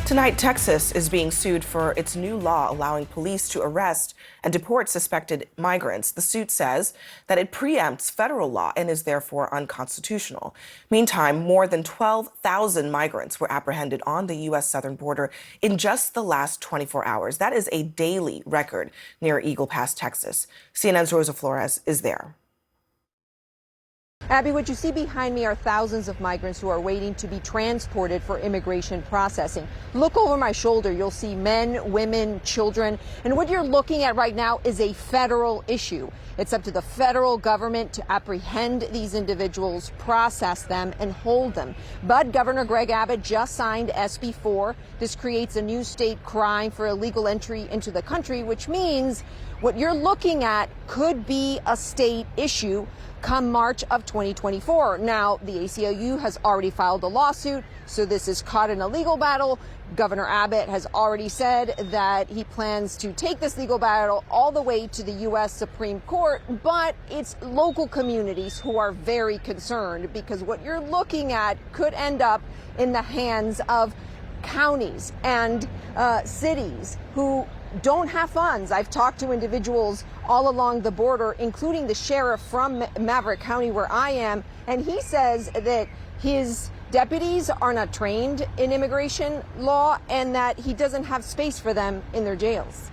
Tonight, Texas is being sued for its new law allowing police to arrest and deport suspected migrants. The suit says that it preempts federal law and is therefore unconstitutional. Meantime, more than 12,000 migrants were apprehended on the U.S. southern border in just the last 24 hours. That is a daily record near Eagle Pass, Texas. CNN's Rosa Flores is there. Abby, what you see behind me are thousands of migrants who are waiting to be transported for immigration processing. Look over my shoulder. You'll see men, women, children. And what you're looking at right now is a federal issue. It's up to the federal government to apprehend these individuals, process them, and hold them. But Governor Greg Abbott just signed SB 4. This creates a new state crime for illegal entry into the country, which means what you're looking at could be a state issue come March of 2024. Now, the ACLU has already filed a lawsuit, so this is caught in a legal battle. Governor Abbott has already said that he plans to take this legal battle all the way to the U.S. Supreme Court, but it's local communities who are very concerned because what you're looking at could end up in the hands of counties and cities who don't have funds. I've talked to individuals all along the border, including the sheriff from Maverick County where I am, and he says that his deputies are not trained in immigration law and that he doesn't have space for them in their jails.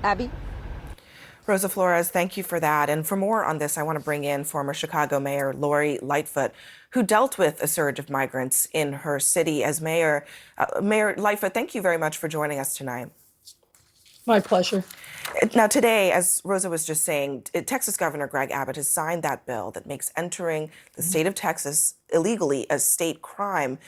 Abby? Rosa Flores, thank you for that. And for more on this, I want to bring in former Chicago Mayor Lori Lightfoot, who dealt with a surge of migrants in her city as mayor. Mayor Lightfoot, thank you very much for joining us tonight. My pleasure. Now, today, as Rosa was just saying, Texas Governor Greg Abbott has signed that bill that makes entering the state of Texas illegally a state crime.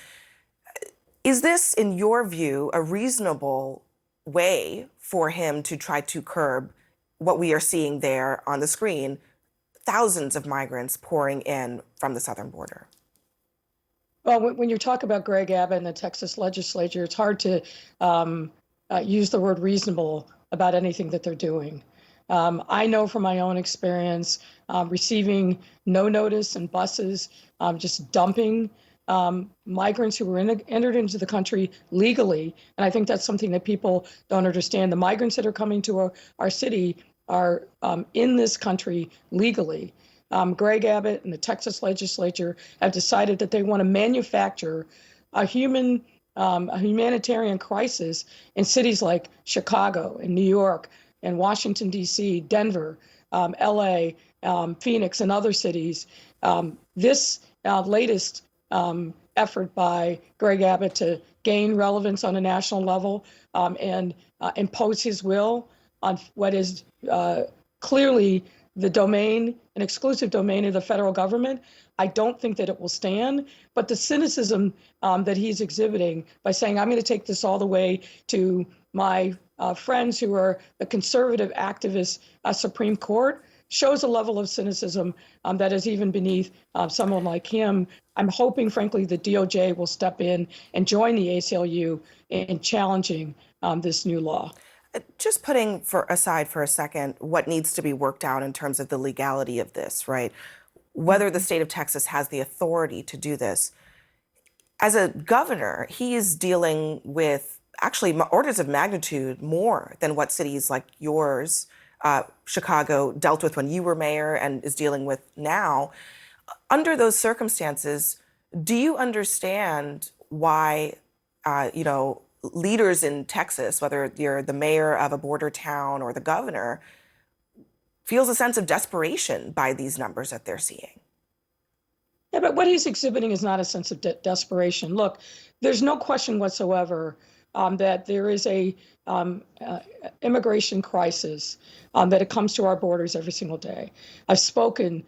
Is this, in your view, a reasonable way for him to try to curb what we are seeing there on the screen, thousands of migrants pouring in from the southern border? Well, when you talk about Greg Abbott and the Texas legislature, it's hard to use the word reasonable about anything that they're doing. I know from my own experience receiving no notice and buses just dumping migrants who were entered into the country legally. And I think that's something that people don't understand. The migrants that are coming to our city are in this country legally. Greg Abbott and the Texas legislature have decided that they want to manufacture a humanitarian crisis in cities like Chicago and New York and Washington, D.C., Denver, L.A., Phoenix, and other cities. This latest effort by Greg Abbott to gain relevance on a national level and impose his will on what is clearly the domain, an exclusive domain of the federal government, I don't think that it will stand. But the cynicism that he's exhibiting by saying, I'm going to take this all the way to my friends who are the conservative activist Supreme Court, shows a level of cynicism that is even beneath someone like him. I'm hoping, frankly, the DOJ will step in and join the ACLU in challenging this new law. Just putting aside for a second what needs to be worked out in terms of the legality of this, right? Whether the state of Texas has the authority to do this. As a governor, he is dealing with actually orders of magnitude more than what cities like yours, Chicago, dealt with when you were mayor and is dealing with now. Under those circumstances, do you understand why, leaders in Texas, whether you're the mayor of a border town or the governor, feels a sense of desperation by these numbers that they're seeing? Yeah, but what he's exhibiting is not a sense of desperation. Look, there's no question whatsoever that there is a immigration crisis that it comes to our borders every single day. I've spoken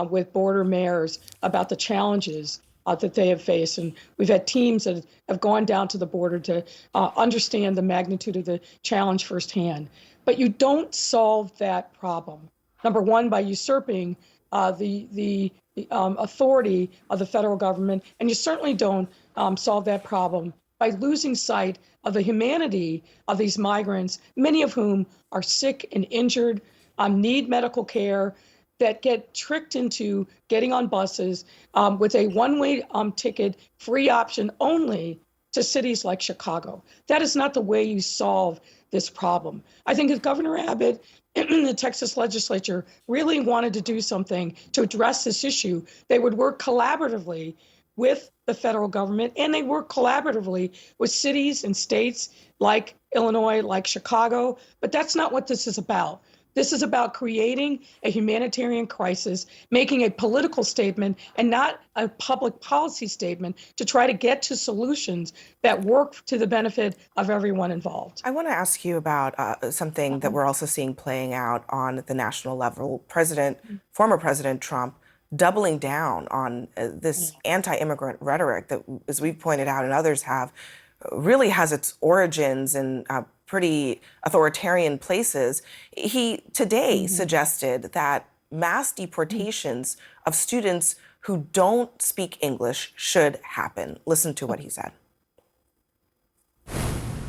with border mayors about the challenges that they have faced. And we've had teams that have gone down to the border to understand the magnitude of the challenge firsthand. But you don't solve that problem, number one, by usurping the authority of the federal government. And you certainly don't solve that problem by losing sight of the humanity of these migrants, many of whom are sick and injured, need medical care, that get tricked into getting on buses with a one-way ticket, free option only to cities like Chicago. That is not the way you solve this problem. I think if Governor Abbott and the Texas legislature really wanted to do something to address this issue, they would work collaboratively with the federal government, and they work collaboratively with cities and states like Illinois, like Chicago. But that's not what this is about. This is about creating a humanitarian crisis, making a political statement and not a public policy statement to try to get to solutions that work to the benefit of everyone involved. I want to ask you about something that we're also seeing playing out on the national level. Former President Trump doubling down on this anti-immigrant rhetoric that, as we've pointed out and others have, really has its origins in pretty authoritarian places. He today suggested that mass deportations of students who don't speak English should happen. Listen to what he said.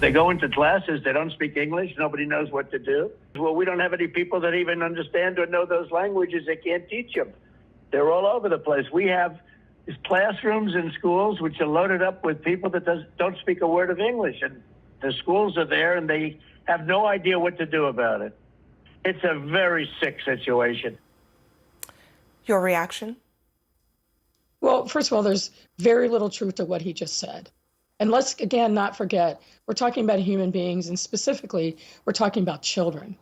They go into classes, they don't speak English, nobody knows what to do. Well, we don't have any people that even understand or know those languages. They can't teach them. They're all over the place. We have classrooms in schools which are loaded up with people that don't speak a word of English. And the schools are there and they have no idea what to do about it. It's a very sick situation. Your reaction? Well, first of all, there's very little truth to what he just said. And let's, again, not forget, we're talking about human beings, and specifically, we're talking about children.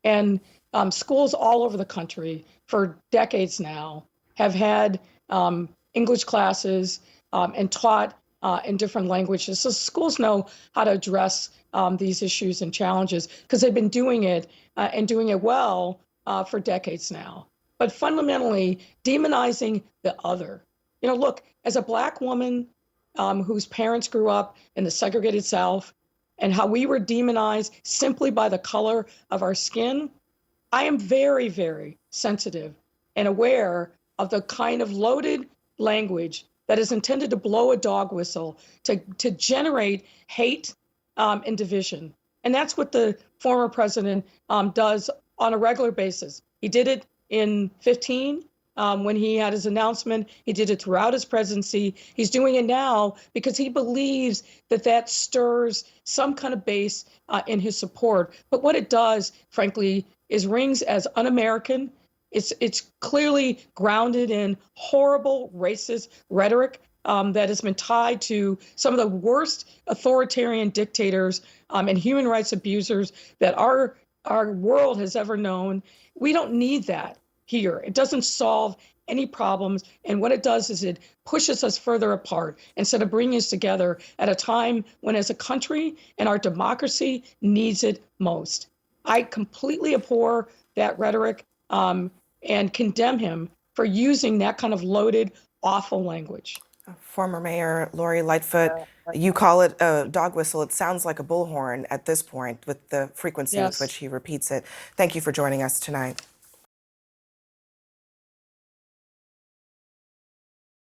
And schools all over the country for decades now have had English classes and taught in different languages. So schools know how to address these issues and challenges because they've been doing it and doing it well for decades now. But fundamentally, demonizing the other. You know, look, as a Black woman whose parents grew up in the segregated South and how we were demonized simply by the color of our skin, I am very, very sensitive and aware of the kind of loaded language that is intended to blow a dog whistle, to generate hate and division. And that's what the former president does on a regular basis. He did it in 2015 when he had his announcement. He did it throughout his presidency. He's doing it now because he believes that that stirs some kind of base in his support. But what it does, frankly, is rings as un-American. It's clearly grounded in horrible racist rhetoric that has been tied to some of the worst authoritarian dictators and human rights abusers that our world has ever known. We don't need that here. It doesn't solve any problems. And what it does is it pushes us further apart instead of bringing us together at a time when, as a country and our democracy, needs it most. I completely abhor that rhetoric and condemn him for using that kind of loaded, awful language. Former Mayor Lori Lightfoot, you call it a dog whistle. It sounds like a bullhorn at this point with the frequency with which he repeats it. Thank you for joining us tonight.